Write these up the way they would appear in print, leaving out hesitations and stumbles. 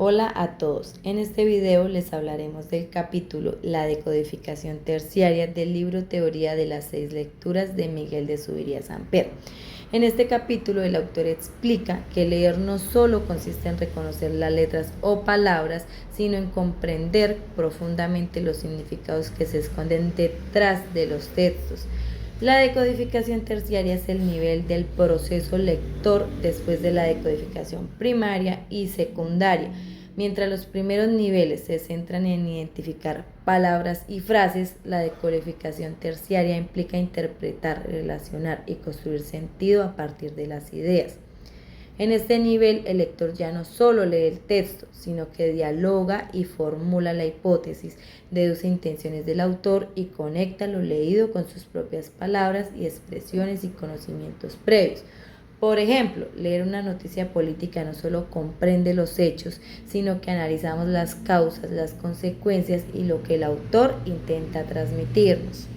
Hola a todos, en este video les hablaremos del capítulo La decodificación terciaria del libro Teoría de las 6 lecturas de Miguel de Zuviría Samper. En este capítulo el autor explica que leer no solo consiste en reconocer las letras o palabras, sino en comprender profundamente los significados que se esconden detrás de los textos. La decodificación terciaria es el nivel del proceso lector después de la decodificación primaria y secundaria. Mientras los primeros niveles se centran en identificar palabras y frases, la decodificación terciaria implica interpretar, relacionar y construir sentido a partir de las ideas. En este nivel, el lector ya no solo lee el texto, sino que dialoga y formula la hipótesis, deduce intenciones del autor y conecta lo leído con sus propias palabras y expresiones y conocimientos previos. Por ejemplo, leer una noticia política no solo comprende los hechos, sino que analizamos las causas, las consecuencias y lo que el autor intenta transmitirnos.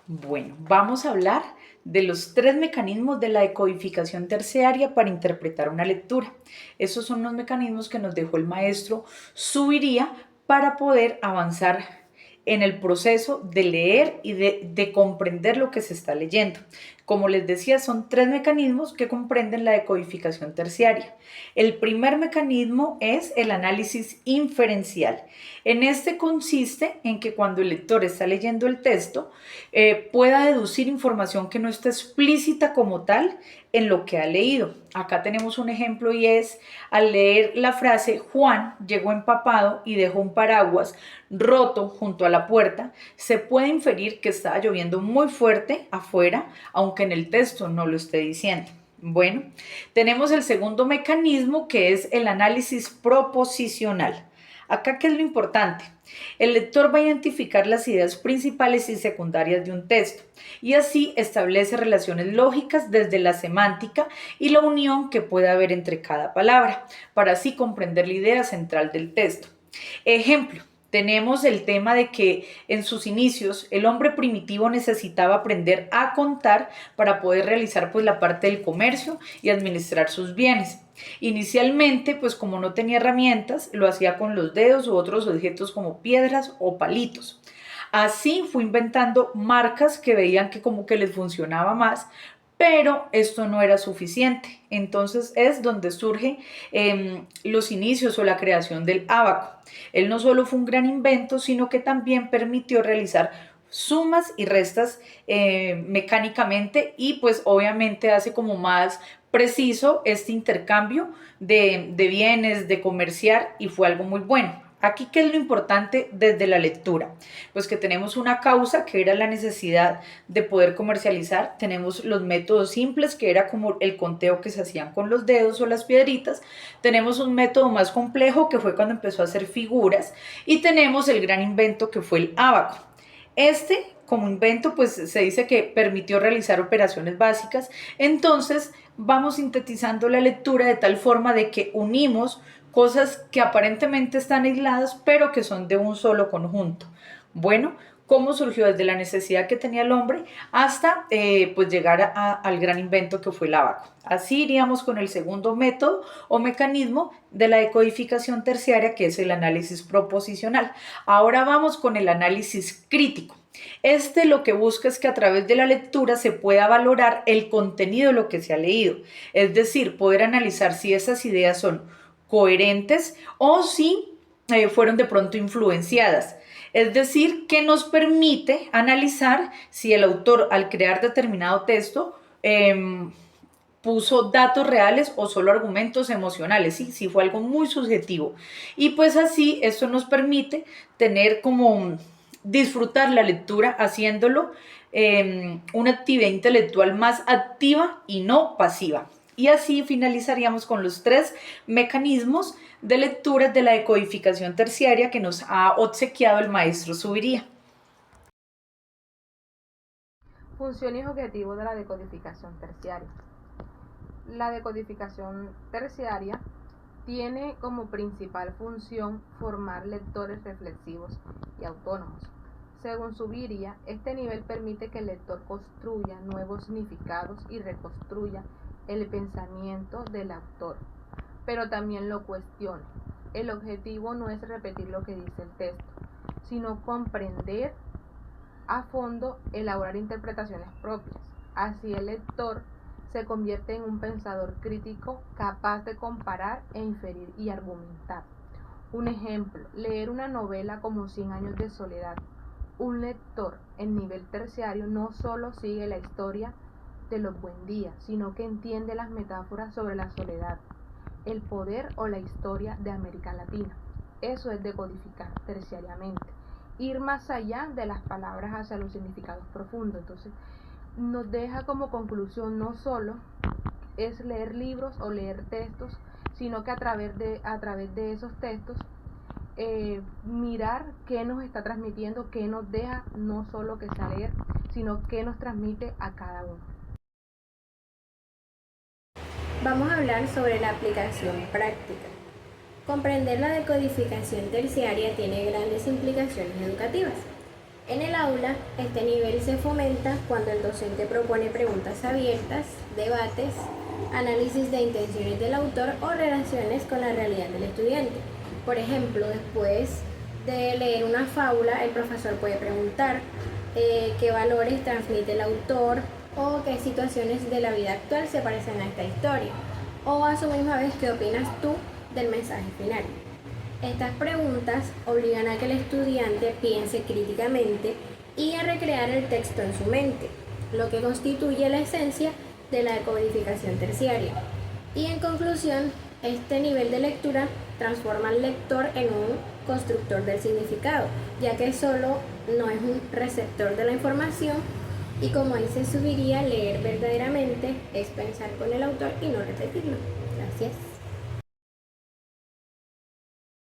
Bueno, vamos a hablar de los 3 mecanismos de la decodificación terciaria para interpretar una lectura. Esos son los mecanismos que nos dejó el maestro Zuviría para poder avanzar en el proceso de leer y de comprender lo que se está leyendo. Como les decía, son 3 mecanismos que comprenden la decodificación terciaria. El primer mecanismo es el análisis inferencial. En este consiste en que cuando el lector está leyendo el texto, pueda deducir información que no está explícita como tal en lo que ha leído. Acá tenemos un ejemplo y es al leer la frase Juan llegó empapado y dejó un paraguas roto junto a la puerta, se puede inferir que estaba lloviendo muy fuerte afuera, aunque en el texto no lo esté diciendo. Bueno, tenemos el segundo mecanismo que es el análisis proposicional. Acá, ¿qué es lo importante? El lector va a identificar las ideas principales y secundarias de un texto y así establece relaciones lógicas desde la semántica y la unión que puede haber entre cada palabra, para así comprender la idea central del texto. Ejemplo, tenemos el tema de que en sus inicios el hombre primitivo necesitaba aprender a contar para poder realizar pues la parte del comercio y administrar sus bienes. Inicialmente, pues como no tenía herramientas, lo hacía con los dedos u otros objetos como piedras o palitos. Así fue inventando marcas que veían que como que les funcionaba más, pero esto no era suficiente. Entonces es donde surgen los inicios o la creación del ábaco. Él no solo fue un gran invento, sino que también permitió realizar sumas y restas mecánicamente y pues obviamente hace como más preciso este intercambio de bienes, de comerciar y fue algo muy bueno. Aquí, ¿qué es lo importante desde la lectura? Pues que tenemos una causa que era la necesidad de poder comercializar, tenemos los métodos simples que era como el conteo que se hacían con los dedos o las piedritas, tenemos un método más complejo que fue cuando empezó a hacer figuras y tenemos el gran invento que fue el ábaco. Este como invento pues se dice que permitió realizar operaciones básicas, entonces vamos sintetizando la lectura de tal forma de que unimos cosas que aparentemente están aisladas pero que son de un solo conjunto. Bueno, cómo surgió desde la necesidad que tenía el hombre hasta pues llegar al gran invento que fue el ábaco. Así iríamos con el segundo método o mecanismo de la decodificación terciaria, que es el análisis proposicional. Ahora vamos con el análisis crítico. Este lo que busca es que a través de la lectura se pueda valorar el contenido de lo que se ha leído, es decir, poder analizar si esas ideas son coherentes o si fueron de pronto influenciadas. Es decir, que nos permite analizar si el autor al crear determinado texto puso datos reales o solo argumentos emocionales, ¿sí? Si fue algo muy subjetivo. Y pues así esto nos permite tener como disfrutar la lectura haciéndolo una actividad intelectual más activa y no pasiva. Y así finalizaríamos con los 3 mecanismos de lectura de la decodificación terciaria que nos ha obsequiado el maestro Zuviría. Función y objetivo de la decodificación terciaria. La decodificación terciaria tiene como principal función formar lectores reflexivos y autónomos. Según Zuviría, este nivel permite que el lector construya nuevos significados y reconstruya el pensamiento del autor. pero también lo cuestione. El objetivo no es repetir lo que dice el texto, sino comprender a fondo, elaborar interpretaciones propias. Así el lector se convierte en un pensador crítico capaz de comparar e inferir y argumentar. Un ejemplo, leer una novela como 100 años de soledad. Un lector en nivel terciario no solo sigue la historia de los Buendía, sino que entiende las metáforas sobre la soledad, el poder o la historia de América Latina. Eso es decodificar terciariamente, ir más allá de las palabras hacia los significados profundos. Entonces, nos deja como conclusión no solo es leer libros o leer textos, sino que a través de esos textos mirar qué nos está transmitiendo, qué nos deja, no solo que sea leer, sino qué nos transmite a cada uno. Vamos a hablar sobre la aplicación práctica. Comprender la decodificación terciaria tiene grandes implicaciones educativas. En el aula, este nivel se fomenta cuando el docente propone preguntas abiertas, debates, análisis de intenciones del autor o relaciones con la realidad del estudiante. Por ejemplo, después de leer una fábula, el profesor puede preguntar qué valores transmite el autor o qué situaciones de la vida actual se parecen a esta historia, o a su misma vez qué opinas tú del mensaje final. Estas preguntas obligan a que el estudiante piense críticamente y a recrear el texto en su mente, lo que constituye la esencia de la decodificación terciaria. Y en conclusión, este nivel de lectura transforma al lector en un constructor del significado, ya que solo no es un receptor de la información, y como dice Zuviría, leer verdaderamente es pensar con el autor y no repetirlo. Gracias.